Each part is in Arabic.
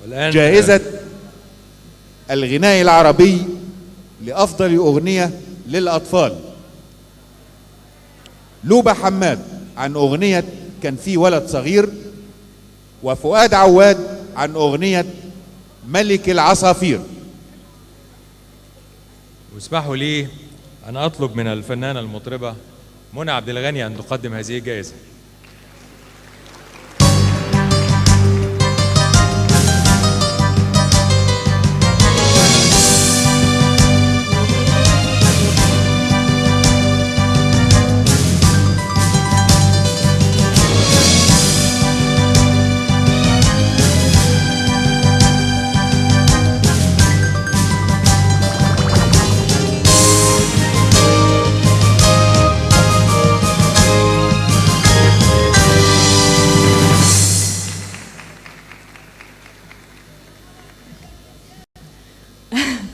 والآن جائزة الغناء العربي لأفضل أغنية للأطفال، لوبة حماد عن أغنية كان في ولد صغير، وفؤاد عواد عن أغنية ملك العصافير. واسمحوا لي أن أطلب من الفنانة المطربة منى عبد الغني أن تقدم هذه الجائزة.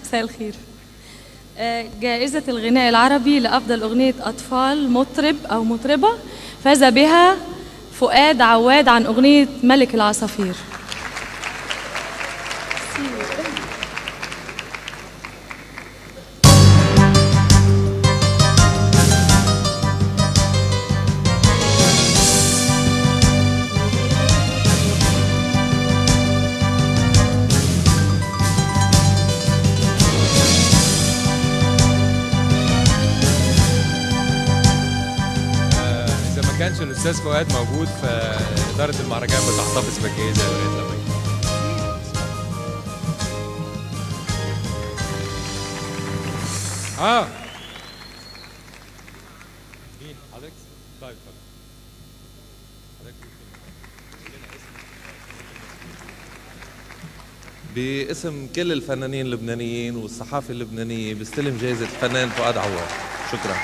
مساء الخير. جائزة الغناء العربي لأفضل أغنية أطفال مطرب أو مطربة فاز بها فؤاد عواد عن أغنية ملك العصافير. ما كانش الأستاذ فؤاد موجود فإدارة المهرجان بتحتفظ بالجائزة لغاية لما يجي. مين حضرتك؟ طيب اتفضل. باسم كل الفنانين اللبنانيين والصحافة اللبنانية بيستلم جائزة الفنان فؤاد عواد. شكرا.